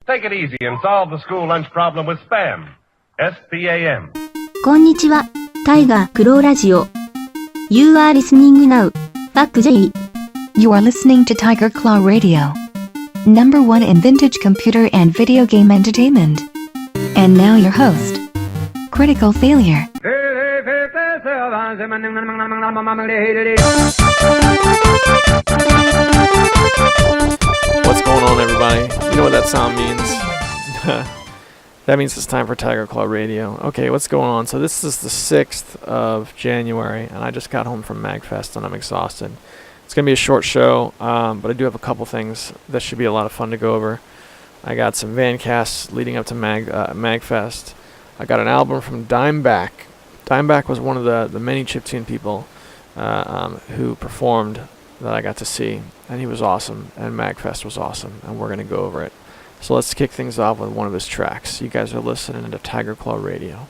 Take it easy and solve the school lunch problem with SPAM. S-P-A-M. こんにちは、タイガークローラジオ。You are listening now. Back J. You are listening to Tiger Claw Radio. Number one in vintage computer and video game entertainment. And now your host, Critical Failure. What's going on, everybody? You know what that sound means? That means it's time for Tiger Claw Radio. Okay, what's going on? So this is the 6th of January, and I just got home from Magfest, and I'm exhausted. It's going to be a short show, but I do have a couple things that should be a lot of fun to go over. I got some van casts leading up to Magfest. I got an album from Dimebag. Dimebag was one of the many chiptune people who performed that I got to see, and he was awesome, and Magfest was awesome, and we're going to go over it. So let's kick things off with one of his tracks. You guys are listening to Tiger Claw Radio.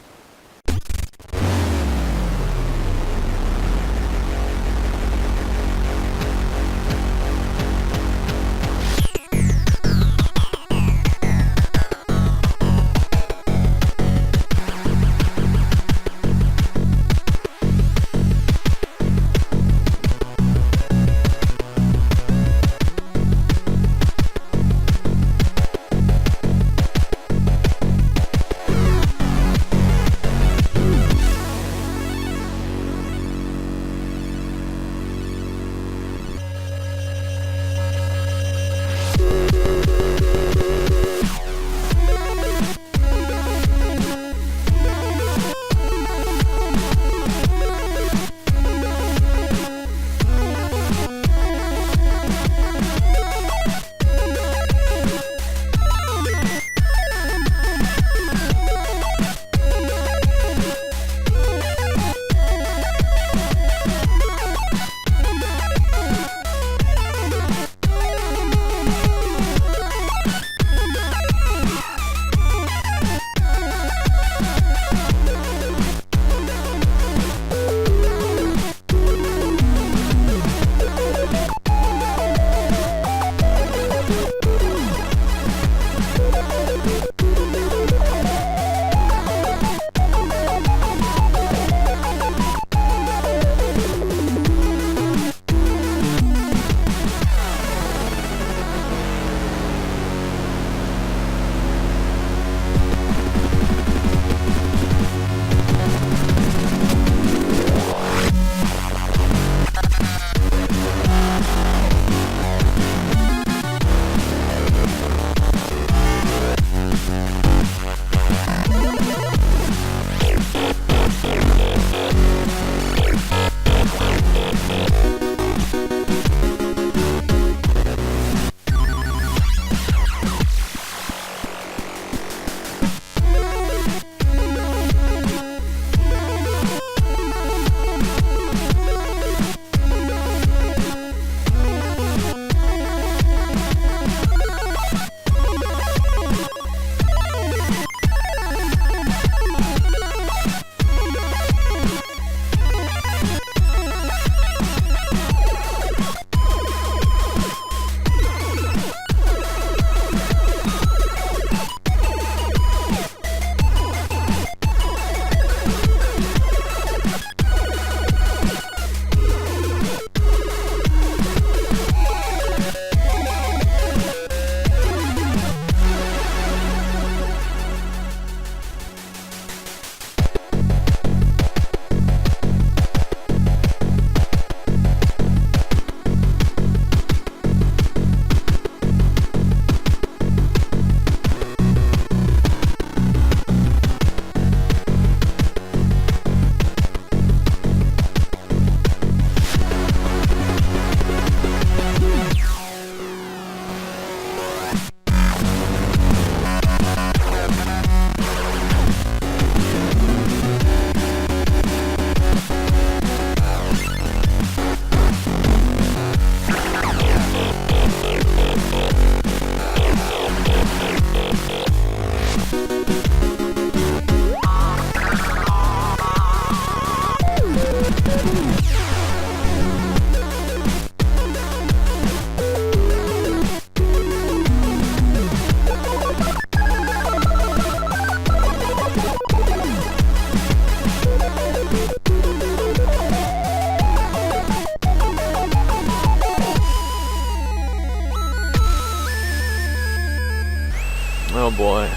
Oh boy.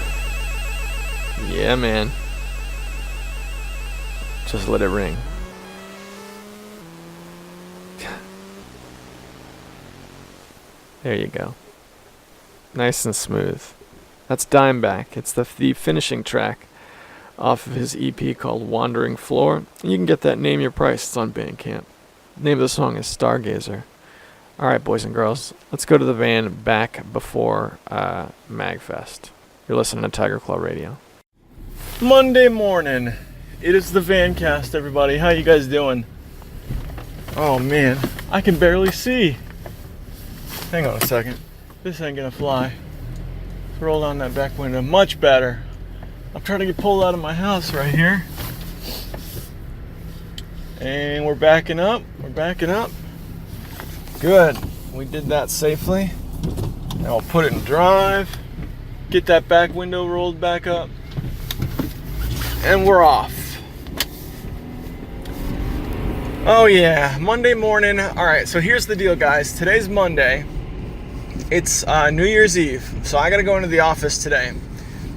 Yeah, man. Just let it ring. There you go. Nice and smooth. That's Dimeback. It's the finishing track off of his EP called Wandering Floor. You can get that Name Your Price. It's on Bandcamp. The name of the song is Stargazer. Alright, boys and girls. Let's go to the van back before Magfest. You're listening to Tiger Claw Radio. Monday morning. It is the Vancast, everybody. How you guys doing? Oh, man. I can barely see. Hang on a second. This ain't gonna fly. Let's roll down that back window. Much better. I'm trying to get pulled out of my house right here. And we're backing up. We're backing up. Good. We did that safely. Now we'll put it in drive. Get that back window rolled back up. And we're off. Oh yeah, Monday morning. Alright, so here's the deal, guys. Today's Monday. It's New Year's Eve, so I gotta go into the office today.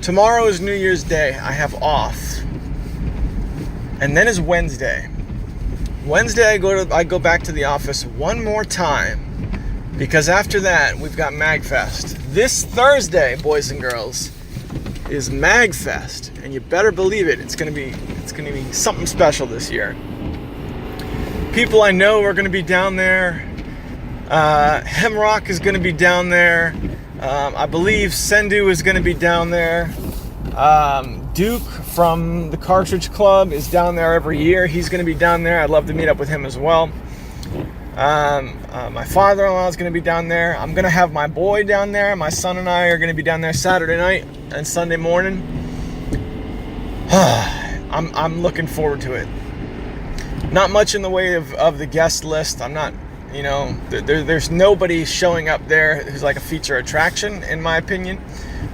Tomorrow is New Year's Day. I have off. And then is Wednesday. Wednesday I go back to the office one more time, because after that we've got Magfest. This Thursday, boys and girls, is Magfest, and you better believe it. It's gonna be something special this year. People I know are gonna be down there. Hemrock is going to be down there. I believe Sendu is going to be down there. Duke from the Cartridge Club is down there every year. He's going to be down there. I'd love to meet up with him as well. My father-in-law is going to be down there. I'm going to have my boy down there. My son and I are going to be down there Saturday night and Sunday morning. I'm looking forward to it. Not much in the way of the guest list. I'm not... You know, there's nobody showing up there who's like a feature attraction, in my opinion.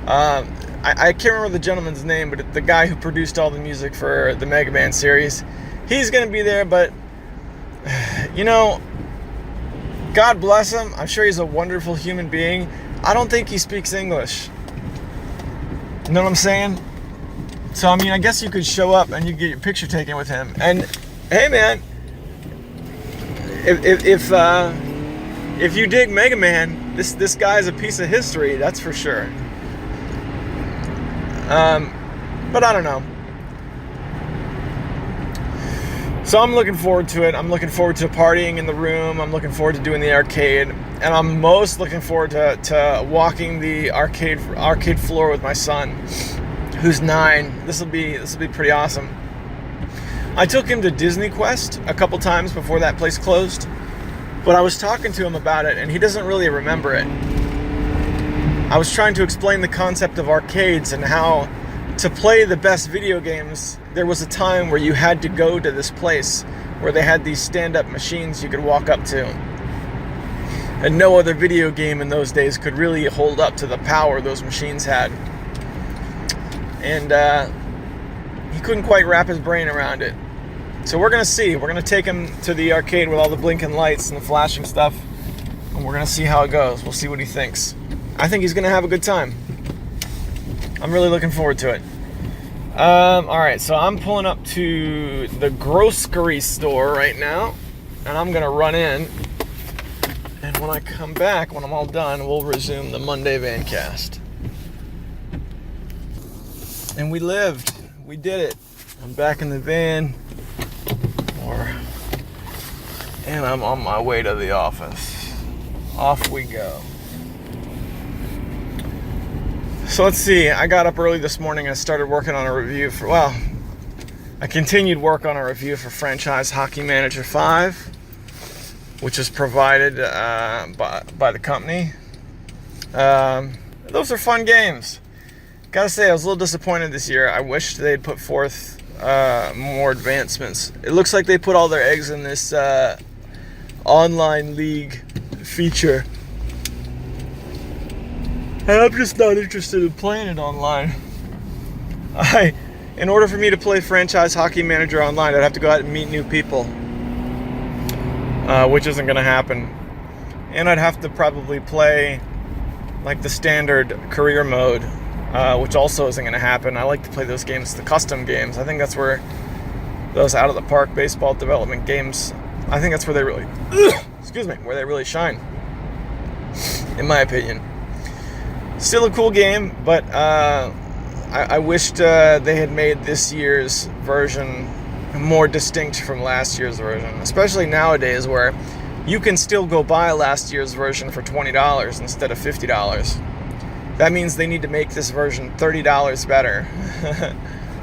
I can't remember the gentleman's name, but the guy who produced all the music for the Mega Man series, he's going to be there, but, you know, God bless him. I'm sure he's a wonderful human being. I don't think he speaks English. You know what I'm saying? So, I mean, I guess you could show up and you get your picture taken with him. And, hey, man. If you dig Mega Man, this guy's a piece of history, that's for sure. But I don't know. So I'm looking forward to it. I'm looking forward to partying in the room. I'm looking forward to doing the arcade, and I'm most looking forward to walking the arcade floor with my son, who's 9. This will be pretty awesome. I took him to Disney Quest a couple times before that place closed, but I was talking to him about it, and he doesn't really remember it. I was trying to explain the concept of arcades and how to play the best video games, there was a time where you had to go to this place where they had these stand-up machines you could walk up to. And no other video game in those days could really hold up to the power those machines had. And he couldn't quite wrap his brain around it. So we're going to see. We're going to take him to the arcade with all the blinking lights and the flashing stuff. And we're going to see how it goes. We'll see what he thinks. I think he's going to have a good time. I'm really looking forward to it. Alright, so I'm pulling up to the grocery store right now. And I'm going to run in. And when I come back, when I'm all done, we'll resume the Monday Vancast. And we lived. We did it. I'm back in the van. And I'm on my way to the office. Off we go. So let's see. I got up early this morning and started working on a review for, I continued work on a review for Franchise Hockey Manager 5, which is provided by the company. Those are fun games. Gotta say, I was a little disappointed this year. I wish they'd put forth more advancements. It looks like they put all their eggs in this online league feature. And I'm just not interested in playing it online. In order for me to play Franchise Hockey Manager online, I'd have to go out and meet new people, which isn't going to happen. And I'd have to probably play like the standard career mode, which also isn't going to happen. I like to play those games, the custom games. I think that's where those out-of-the-park baseball development games, I think that's where they really, where they really shine, in my opinion. Still a cool game, but I wished they had made this year's version more distinct from last year's version, especially nowadays where you can still go buy last year's version for $20 instead of $50. That means they need to make this version $30 better.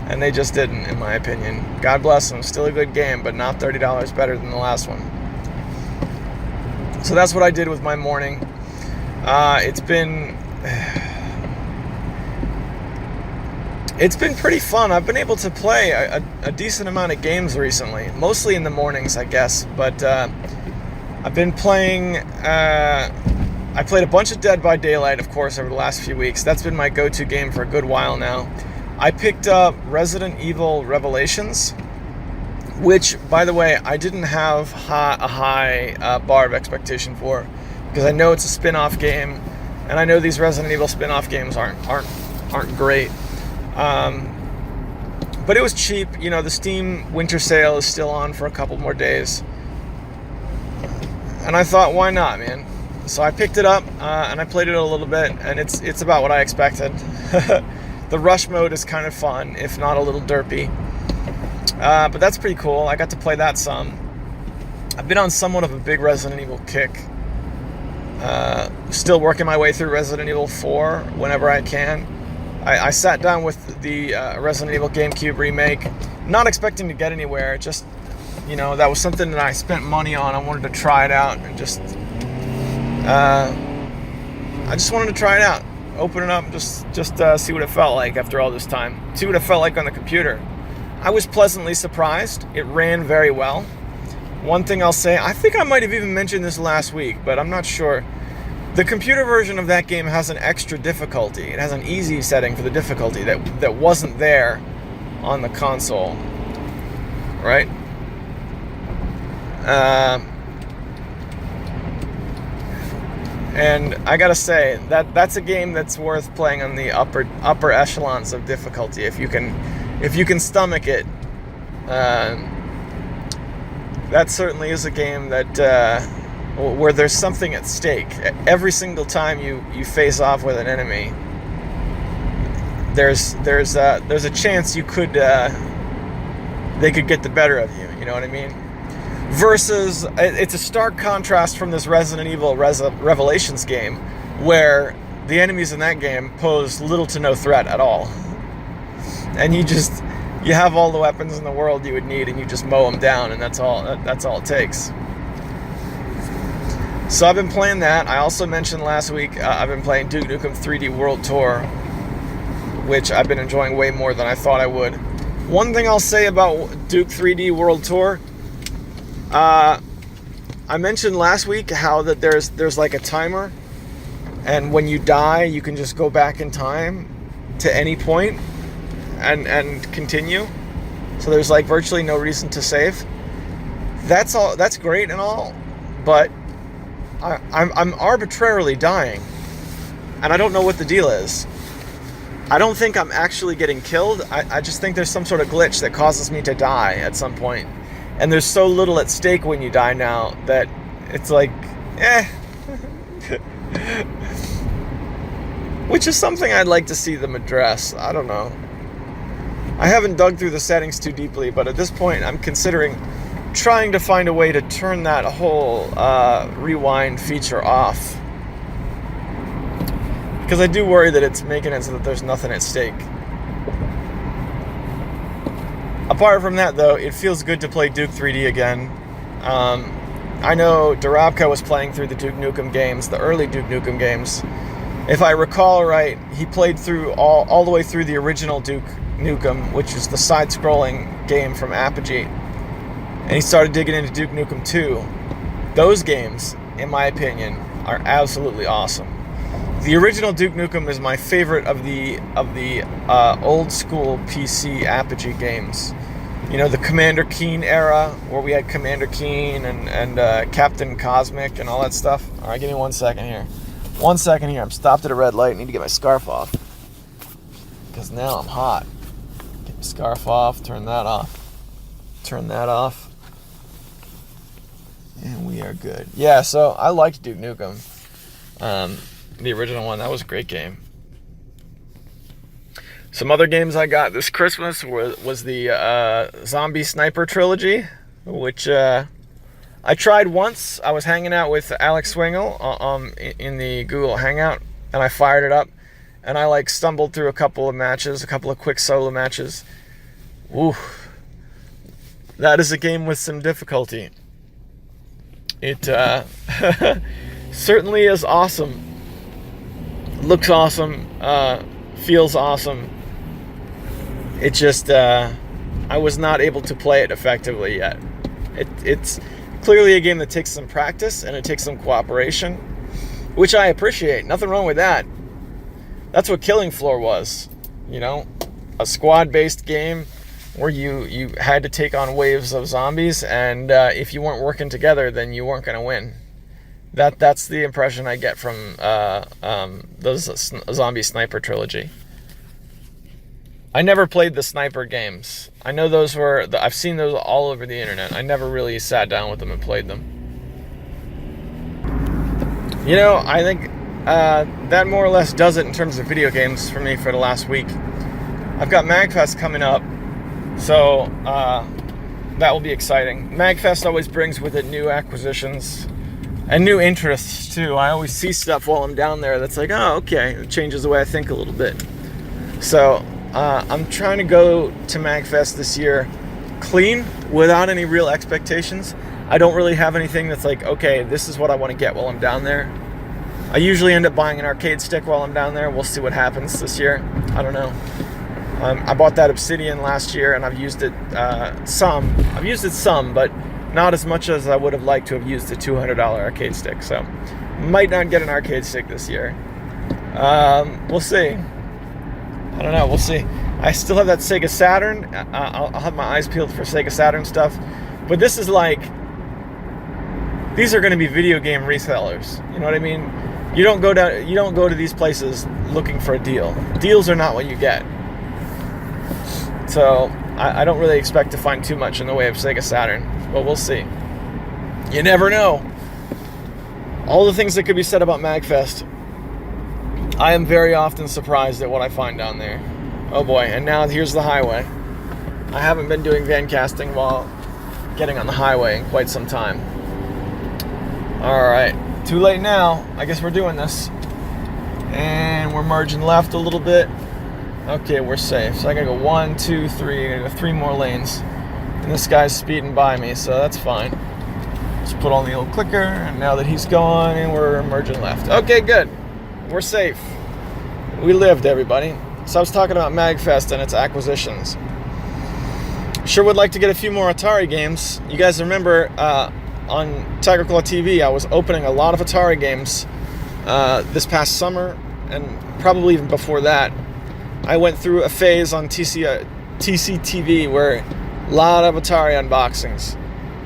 And they just didn't, in my opinion. God bless them. Still a good game, but not $30 better than the last one. So that's what I did with my morning. It's been pretty fun. I've been able to play a decent amount of games recently, mostly in the mornings, I guess. But I've been playing. I played a bunch of Dead by Daylight, of course, over the last few weeks. That's been my go-to game for a good while now. I picked up Resident Evil Revelations, which, by the way, I didn't have a high bar of expectation for, because I know it's a spin-off game, and I know these Resident Evil spin-off games aren't great. But it was cheap. You know, the Steam winter sale is still on for a couple more days, and I thought, why not, man? So I picked it up and I played it a little bit, and it's about what I expected. The rush mode is kind of fun, if not a little derpy. But that's pretty cool. I got to play that some. I've been on somewhat of a big Resident Evil kick. Still working my way through Resident Evil 4 whenever I can. I sat down with the Resident Evil GameCube remake, not expecting to get anywhere. Just, you know, that was something that I spent money on. I wanted to try it out and just... I just wanted to try it out. Open it up and just see what it felt like after all this time. See what it felt like on the computer. I was pleasantly surprised. It ran very well. One thing I'll say, I think I might have even mentioned this last week, but I'm not sure. The computer version of that game has an extra difficulty. It has an easy setting for the difficulty that wasn't there on the console. Right? And I gotta say that's a game that's worth playing on the upper echelons of difficulty if you can stomach it. That certainly is a game that where there's something at stake. Every single time you face off with an enemy, there's a chance they could get the better of you. You know what I mean? Versus, it's a stark contrast from this Resident Evil Revelations game, where the enemies in that game pose little to no threat at all. And you have all the weapons in the world you would need, and you just mow them down, and that's all it takes. So I've been playing that. I also mentioned last week, I've been playing Duke Nukem 3D World Tour, which I've been enjoying way more than I thought I would. One thing I'll say about Duke 3D World Tour, I mentioned last week how that there's like a timer, and when you die you can just go back in time to any point and continue. So there's like virtually no reason to save. That's great and all, but I'm arbitrarily dying, and I don't know what the deal is. I don't think I'm actually getting killed. I just think there's some sort of glitch that causes me to die at some point. And there's so little at stake when you die now that it's like, Which is something I'd like to see them address. I don't know. I haven't dug through the settings too deeply, but at this point I'm considering trying to find a way to turn that whole rewind feature off. Because I do worry that it's making it so that there's nothing at stake. Apart from that, though, it feels good to play Duke 3D again. I know Darabka was playing through the Duke Nukem games, the early Duke Nukem games. If I recall right, he played through all the way through the original Duke Nukem, which is the side-scrolling game from Apogee. And he started digging into Duke Nukem 2. Those games, in my opinion, are absolutely awesome. The original Duke Nukem is my favorite of the old school PC Apogee games. You know, the Commander Keen era, where we had Commander Keen and Captain Cosmic and all that stuff. All right, give me 1 second here. 1 second here. I'm stopped at a red light. I need to get my scarf off. because now I'm hot. Get my scarf off, turn that off, and we are good. Yeah, so I liked Duke Nukem. The original one, that was a great game. Some other games I got this Christmas was the Zombie Sniper Trilogy, which I tried once. I was hanging out with Alex Swingle in the Google Hangout, and I fired it up, and I stumbled through a couple of quick solo matches. Ooh, that is a game with some difficulty. It certainly is awesome. Looks awesome. Feels awesome. It just, I was not able to play it effectively yet. It's clearly a game that takes some practice and it takes some cooperation, which I appreciate. Nothing wrong with that. That's what Killing Floor was, a squad-based game where you had to take on waves of zombies, and if you weren't working together, then you weren't going to win. That's the impression I get from those Zombie Sniper Trilogy. I never played the sniper games. I know those were... I've seen those all over the internet. I never really sat down with them and played them. I think that more or less does it in terms of video games for me for the last week. I've got Magfest coming up, so that will be exciting. Magfest always brings with it new acquisitions and new interests, too. I always see stuff while I'm down there that's like, oh, okay. It changes the way I think a little bit. So... I'm trying to go to Magfest this year clean, without any real expectations. I don't really have anything that's like, okay, this is what I want to get while I'm down there. I usually end up buying an arcade stick while I'm down there. We'll see what happens this year. I don't know. I bought that Obsidian last year, and I've used it some. I've used it some, but not as much as I would have liked to have used the $200 arcade stick. So, might not get an arcade stick this year. We'll see. I don't know, we'll see. I still have that Sega Saturn. I'll have my eyes peeled for Sega Saturn stuff. But this is these are going to be video game resellers. You know what I mean? You don't go to these places looking for a deal. Deals are not what you get. So I don't really expect to find too much in the way of Sega Saturn, but we'll see. You never know. All the things that could be said about Magfest. I am very often surprised at what I find down there. Oh boy, and now here's the highway. I haven't been doing van casting while getting on the highway in quite some time. Alright, too late now. I guess we're doing this. And we're merging left a little bit. Okay, we're safe. So I gotta go 1, 2, 3. I gotta go 3 more lanes. And this guy's speeding by me, so that's fine. Just put on the old clicker, and now that he's gone, and we're merging left. Okay, good. We're safe. We lived, everybody. So I was talking about Magfest and its acquisitions. Sure would like to get a few more Atari games. You guys remember on Tiger Claw TV, I was opening a lot of Atari games this past summer, and probably even before that. I went through a phase on TCTV where a lot of Atari unboxings.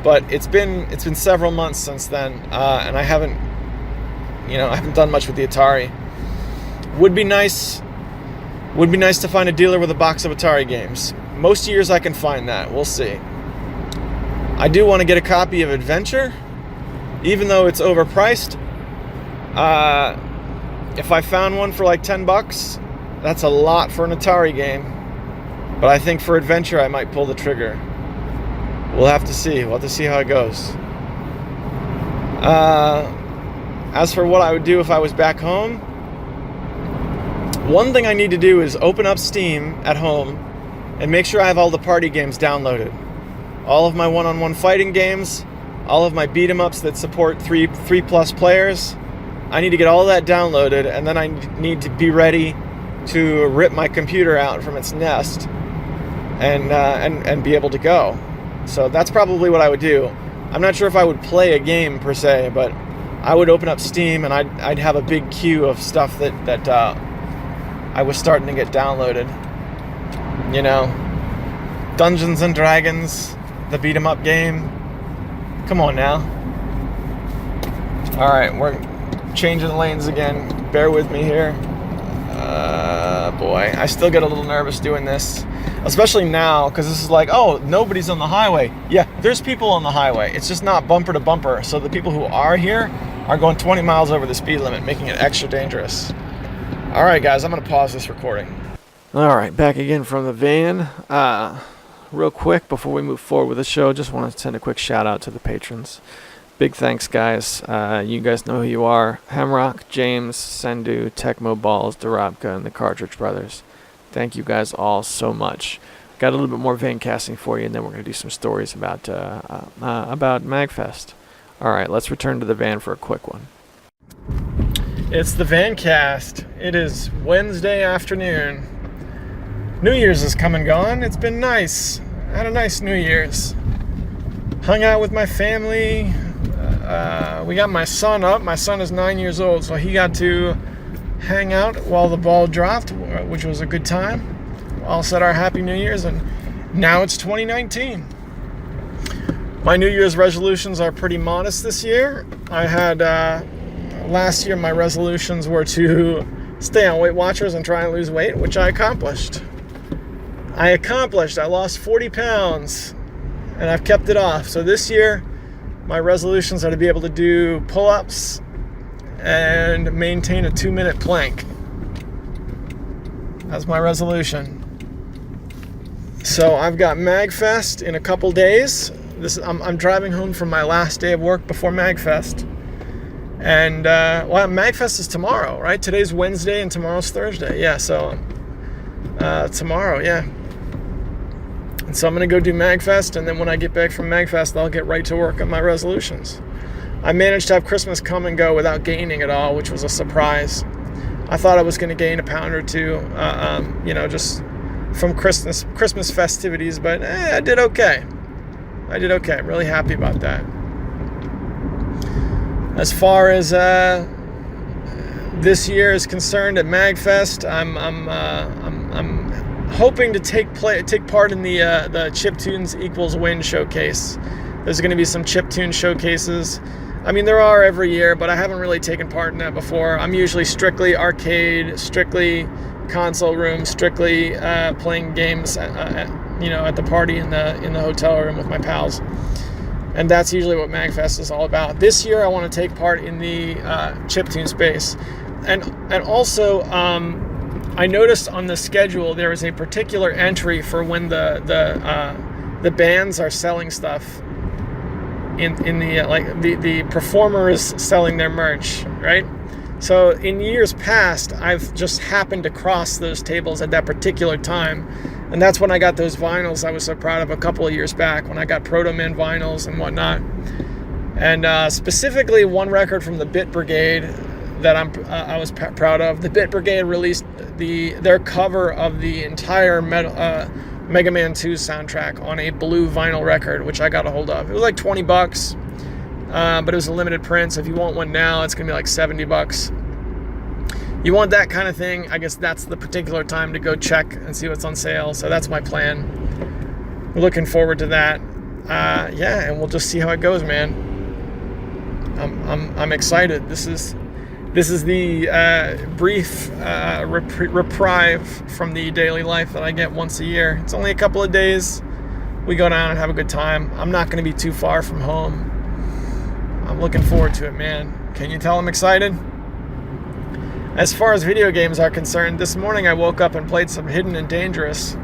But it's been several months since then, and I haven't done much with the Atari. Would be nice to find a dealer with a box of Atari games. Most years I can find that. We'll see. I do want to get a copy of Adventure, even though it's overpriced. If I found one for like $10, that's a lot for an Atari game. But I think for Adventure I might pull the trigger. We'll have to see. We'll have to see how it goes. As for what I would do if I was back home, one thing I need to do is open up Steam at home and make sure I have all the party games downloaded. All of my one-on-one fighting games, all of my beat-em-ups that support 3+ players. I need to get all that downloaded, and then I need to be ready to rip my computer out from its nest and be able to go. So that's probably what I would do. I'm not sure if I would play a game per se, but I would open up Steam and I'd have a big queue of stuff that I was starting to get downloaded. You know, Dungeons and Dragons, the beat 'em up game. Come on now. All right, we're changing lanes again. Bear with me here. Boy. way. I still get a little nervous doing this, especially now, because this is like, oh, nobody's on the highway. Yeah, there's people on the highway. It's just not bumper to bumper. So the people who are here are going 20 miles over the speed limit, making it extra dangerous. All right, guys, I'm going to pause this recording. All right, back again from the van. Real quick, before we move forward with the show, just want to send a quick shout out to the patrons. Big thanks, guys. You guys know who you are. Hemrock, James, Sendu, Tecmo Balls, Dorabka, and the Cartridge Brothers. Thank you guys all so much. Got a little bit more van casting for you, and then we're going to do some stories about Magfest. All right, let's return to the van for a quick one. It's the van cast. It is Wednesday afternoon. New Year's has come and gone. It's been nice. I had a nice New Year's. Hung out with my family. We got my son up. My son is 9 years old, so he got to hang out while the ball dropped, which was a good time. All said our Happy New Year's, and now it's 2019. My New Year's resolutions are pretty modest this year. I had, last year my resolutions were to stay on Weight Watchers and try and lose weight, which I accomplished. I lost 40 pounds, and I've kept it off. So this year, my resolutions are to be able to do pull-ups and maintain a 2-minute plank. That's my resolution. So I've got Magfest in a couple days. I'm driving home from my last day of work before Magfest. And, Magfest is tomorrow, right? Today's Wednesday and tomorrow's Thursday. Yeah, so tomorrow, yeah. And so I'm going to go do Magfest, and then when I get back from Magfest, I'll get right to work on my resolutions. I managed to have Christmas come and go without gaining at all, which was a surprise. I thought I was going to gain a pound or two, just from Christmas festivities, but I did okay. I'm really happy about that. As far as this year is concerned at Magfest, I'm hoping to take part in the Chiptunes Equals Win showcase. There's going to be some chiptune showcases. I mean, there are every year, but I haven't really taken part in that before. I'm usually strictly arcade, strictly console room, strictly playing games, at the party in the hotel room with my pals. And that's usually what Magfest is all about. This year, I want to take part in the chiptune space, and also. I noticed on the schedule there is a particular entry for when the bands are selling stuff in the performers selling their merch, right? So in years past, I've just happened to cross those tables at that particular time, and that's when I got those vinyls I was so proud of a couple of years back, when I got Proto Man vinyls and whatnot. And specifically one record from the Bit Brigade that I was proud of. The Bit Brigade released their cover of the entire Mega Man 2 soundtrack on a blue vinyl record, which I got a hold of. It was like $20, but it was a limited print, so if you want one now, it's going to be like $70. You want that kind of thing, I guess that's the particular time to go check and see what's on sale, so that's my plan. We're looking forward to that. And we'll just see how it goes, man. I'm excited. This is the brief reprieve from the daily life that I get once a year. It's only a couple of days. We go down and have a good time. I'm not going to be too far from home. I'm looking forward to it, man. Can you tell I'm excited? As far as video games are concerned, this morning I woke up and played some Hidden and Dangerous.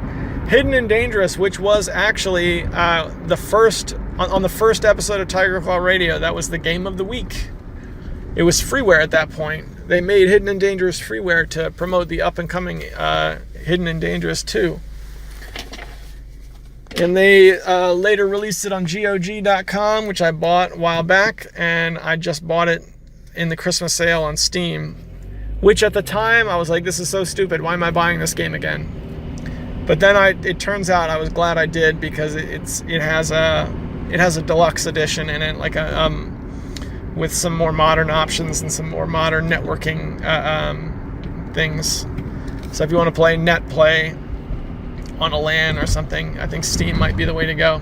Hidden and Dangerous, which was actually on the first episode of Tiger Claw Radio. That was the game of the week. It was freeware at that point. They made Hidden and Dangerous freeware to promote the up-and-coming Hidden and Dangerous 2. And they later released it on GOG.com, which I bought a while back, and I just bought it in the Christmas sale on Steam, which at the time I was like, this is so stupid. Why am I buying this game again? But then it turns out I was glad I did, because it has a deluxe edition in it, like with some more modern options and some more modern networking things. So if you want to play net play on a LAN or something, I think Steam might be the way to go.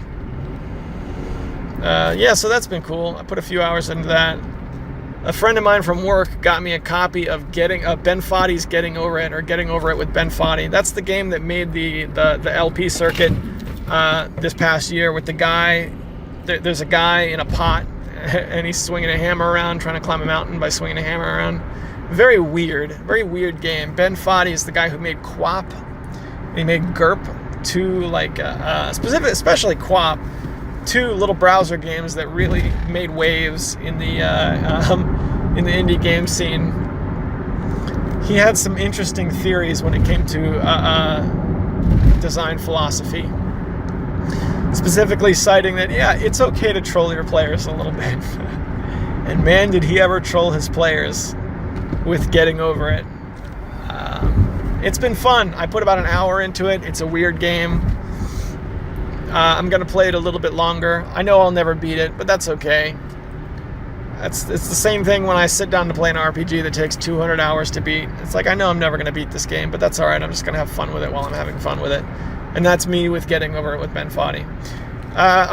So that's been cool. I put a few hours into that. a friend of mine from work got me a copy of Ben Foddy's Getting Over It, or Getting Over It with Ben Foddy. That's the game that made the LP circuit this past year, with the guy. There's a guy in a pot, and he's swinging a hammer around, trying to climb a mountain by swinging a hammer around. Very weird game. Ben Foddy is the guy who made QWOP. He made GURP, especially QWOP, 2 little browser games that really made waves in the indie game scene. He had some interesting theories when it came to design philosophy. Specifically citing that, it's okay to troll your players a little bit. And man, did he ever troll his players with Getting Over It. It's been fun. I put about an hour into it. It's a weird game. I'm going to play it a little bit longer. I know I'll never beat it, but that's okay. It's the same thing when I sit down to play an RPG that takes 200 hours to beat. It's like, I know I'm never going to beat this game, but that's all right. I'm just going to have fun with it while I'm having fun with it. And that's me with Getting Over It with Ben Foddy.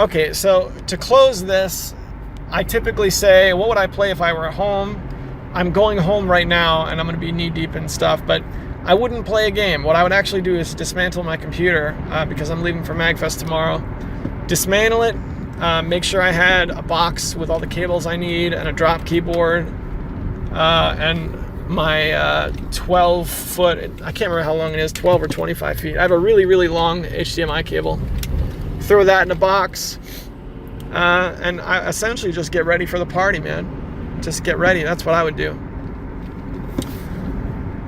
Okay, so to close this, I typically say, what would I play if I were at home? I'm going home right now, and I'm going to be knee-deep in stuff, but I wouldn't play a game. What I would actually do is dismantle my computer, because I'm leaving for Magfest tomorrow. Dismantle it, make sure I had a box with all the cables I need, and a drop keyboard, and my 12-foot, I can't remember how long it is, 12 or 25 feet. I have a really, really long HDMI cable. Throw that in a box, and I essentially just get ready for the party, man. Just get ready. That's what I would do.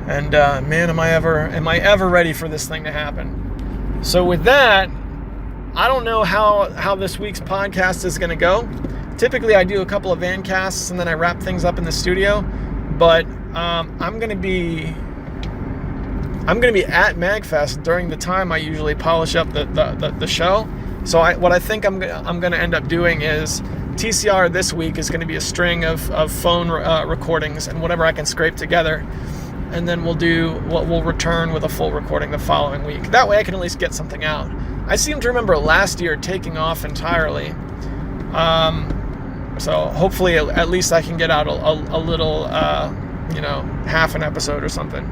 And man, am I ever ready for this thing to happen. So with that, I don't know how this week's podcast is going to go. Typically, I do a couple of van casts and then I wrap things up in the studio. But I'm going to be at Magfest during the time I usually polish up the show. So what I think I'm going to end up doing is, TCR this week is going to be a string of phone recordings and whatever I can scrape together, and then we'll return with a full recording the following week. That way I can at least get something out. I seem to remember last year taking off entirely, so hopefully at least I can get out a little, half an episode or something.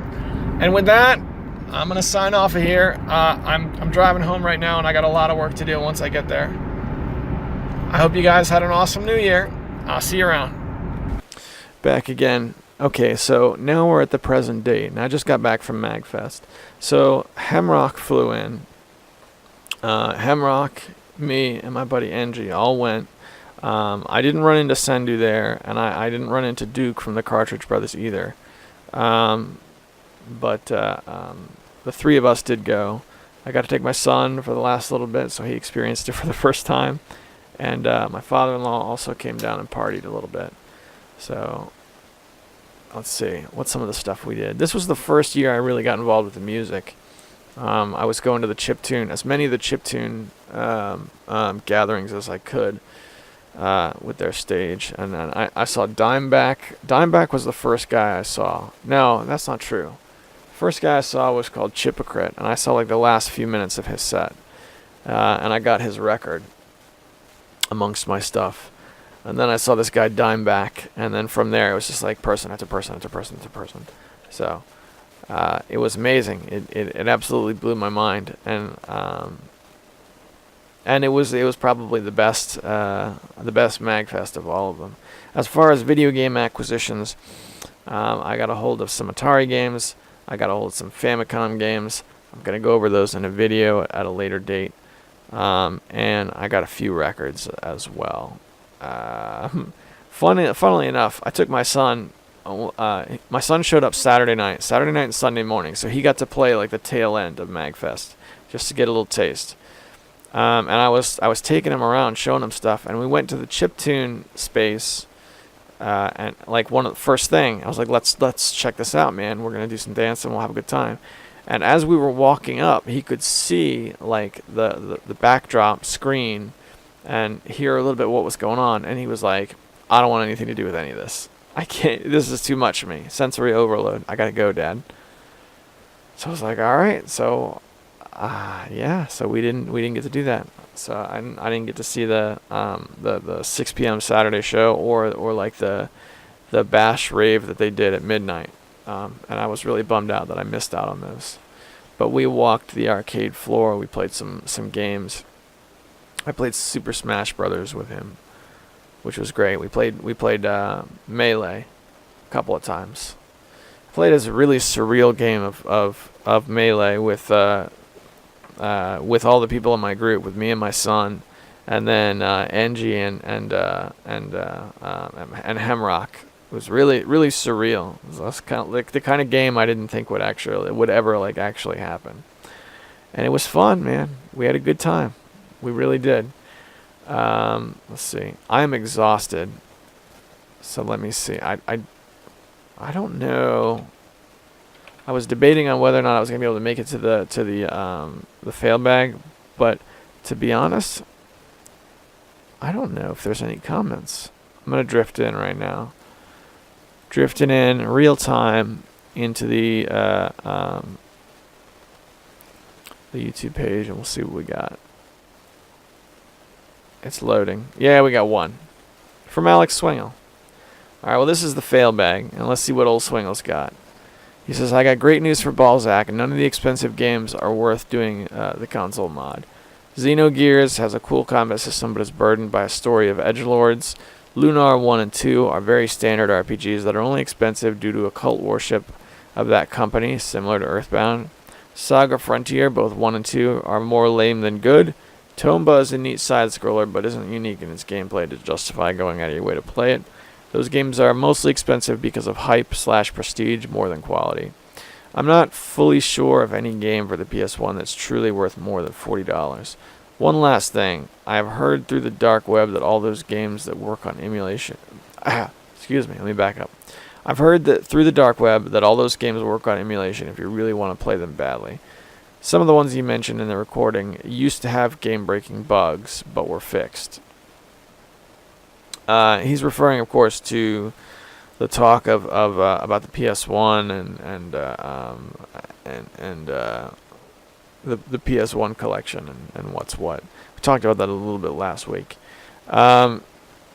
And with that, I'm going to sign off of here. I'm driving home right now, and I got a lot of work to do once I get there. I hope you guys had an awesome new year. I'll see you around. Back again. Okay, so now we're at the present date, and I just got back from Magfest. So Hemrock flew in. Hemrock, me, and my buddy Angie all went. I didn't run into Sendu there, and I didn't run into Duke from the Cartridge Brothers either. But the three of us did go. I got to take my son for the last little bit, so he experienced it for the first time. And my father-in-law also came down and partied a little bit. So let's see, what's some of the stuff we did. This was the first year I really got involved with the music. I was going to the chiptune, as many of the chiptune gatherings as I could with their stage. And then I saw Dimeback. Dimeback was the first guy I saw. No, that's not true. First guy I saw was called Chipocrit, and I saw like the last few minutes of his set. And I got his record amongst my stuff. And then I saw this guy Dimeback, and then from there it was just like person after person after person after person. So it was amazing. It absolutely blew my mind, and it was probably the best Magfest of all of them. As far as video game acquisitions, I got a hold of some Atari games. I got a hold of some Famicom games. I'm gonna go over those in a video at a later date. And I got a few records as well. Funnily enough, I took my son. My son showed up Saturday night and Sunday morning, so he got to play like the tail end of Magfest, just to get a little taste. And I was taking him around, showing him stuff, and we went to the chiptune space. And like one of the first thing, I was like, let's check this out, man. We're gonna do some dancing. We'll have a good time. And as we were walking up, he could see like the backdrop screen and hear a little bit what was going on. And he was like, I don't want anything to do with any of this. I can't. This is too much for me. Sensory overload. I gotta go, Dad. So I was like, all right. So, yeah. So we didn't get to do that. So I didn't get to see the 6 p.m. Saturday show or like the the bash rave that they did at midnight, and I was really bummed out that I missed out on those. But we walked the arcade floor. We played some games. I played Super Smash Brothers with him, which was great. We played Melee a couple of times. Played as a really surreal game of Melee with all the people in my group, with me and my son, and then Angie and Hemrock. It was really surreal. It was kind of like the kind of game I didn't think would ever actually happen, and it was fun, man. We had a good time. We really did. Let's see. I am exhausted, so let me see. I don't know. I was debating on whether or not I was gonna be able to make it to the fail bag, but to be honest, I don't know if there's any comments. I'm gonna drift in right now. Drifting in real time into the YouTube page, and we'll see what we got. It's loading. Yeah, we got one from Alex Swingle. Alright, well, this is the fail bag, and let's see what old Swingle's got. He says, I got great news for Balzac, and none of the expensive games are worth doing the console mod. Xenogears has a cool combat system, but is burdened by a story of edgelords. Lunar 1 and 2 are very standard RPGs that are only expensive due to a cult worship of that company, similar to Earthbound. Saga Frontier, both 1 and 2, are more lame than good. Tomba is a neat side-scroller, but isn't unique in its gameplay to justify going out of your way to play it. Those games are mostly expensive because of hype/prestige more than quality. I'm not fully sure of any game for the PS1 that's truly worth more than $40. One last thing. I have heard through the dark web that all those games that work on emulation... excuse me, let me back up. I've heard that through the dark web that all those games work on emulation if you really want to play them badly. Some of the ones you mentioned in the recording used to have game-breaking bugs, but were fixed. He's referring, of course, to the talk of about the PS1 and the PS1 collection and what's what. We talked about that a little bit last week. And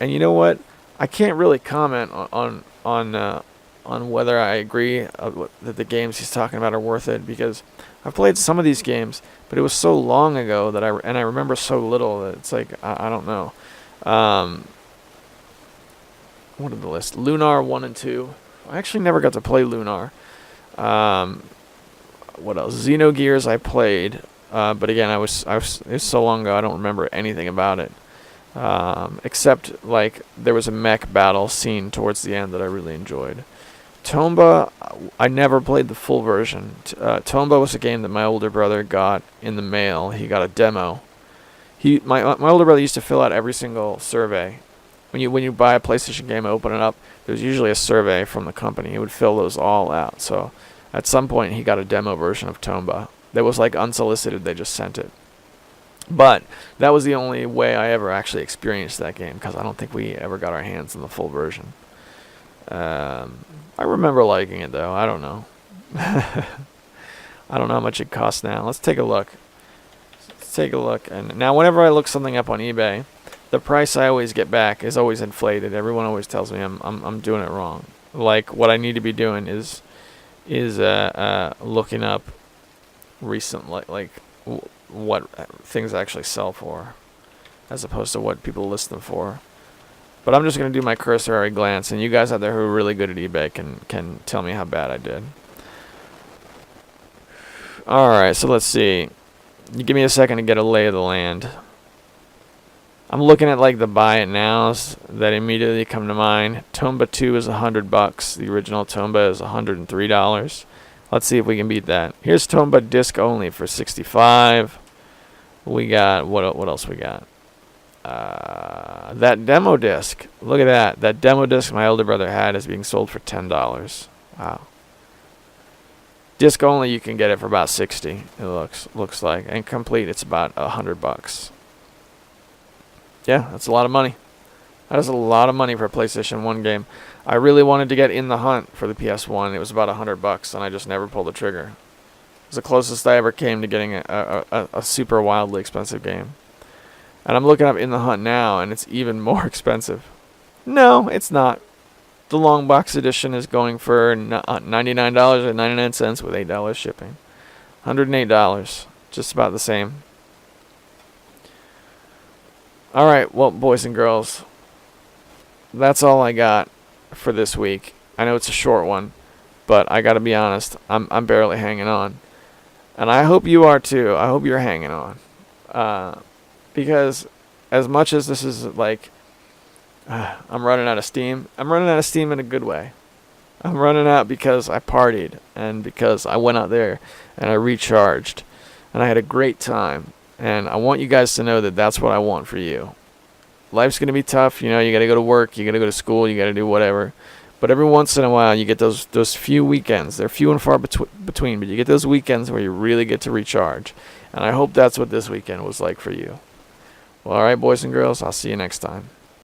you know what? I can't really comment on whether I agree that the games he's talking about are worth it, because I've played some of these games, but it was so long ago that I remember so little that it's like I don't know. What are the list? Lunar 1 and 2. I actually never got to play Lunar. What else? Xenogears I played, but again it was so long ago I don't remember anything about it. Except like there was a mech battle scene towards the end that I really enjoyed. Tomba, I never played the full version. Tomba was a game that my older brother got in the mail. He got a demo. My older brother used to fill out every single survey. When you buy a PlayStation game and open it up, there's usually a survey from the company. He would fill those all out. So at some point he got a demo version of Tomba. That was like unsolicited, they just sent it. But that was the only way I ever actually experienced that game, because I don't think we ever got our hands on the full version. I remember liking it though. I don't know. I don't know how much it costs now. Let's take a look. And now whenever I look something up on eBay, the price I always get back is always inflated. Everyone always tells me I'm doing it wrong. Like what I need to be doing is looking up recent like what things actually sell for, as opposed to what people list them for. But I'm just going to do my cursory glance, and you guys out there who are really good at eBay can tell me how bad I did. Alright, so let's see. You give me a second to get a lay of the land. I'm looking at like the buy it nows that immediately come to mind. Tomba 2 is $100. The original Tomba is $103. Let's see if we can beat that. Here's Tomba disc only for $65. We got what else we got? That demo disc. Look at that. That demo disc my older brother had is being sold for $10. Wow. Disc only, you can get it for about $60. It looks like, and complete, it's about $100. Yeah, that's a lot of money. That is a lot of money for a PlayStation 1 game. I really wanted to get In the Hunt for the PS1. It was about $100, and I just never pulled the trigger. It was the closest I ever came to getting a super wildly expensive game. And I'm looking up In the Hunt now, and it's even more expensive. No, it's not. The long box edition is going for $99.99 with $8 shipping. $108, just about the same. All right, well, boys and girls, that's all I got for this week. I know it's a short one, but I got to be honest, I'm barely hanging on. And I hope you are too. I hope you're hanging on. Because as much as this is like, I'm running out of steam, I'm running out of steam in a good way. I'm running out because I partied and because I went out there and I recharged and I had a great time. And I want you guys to know that that's what I want for you. Life's going to be tough. You know, you got to go to work, you got to go to school, you got to do whatever. But every once in a while, you get those few weekends. They're few and far between, but you get those weekends where you really get to recharge. And I hope that's what this weekend was like for you. Well, all right, boys and girls, I'll see you next time.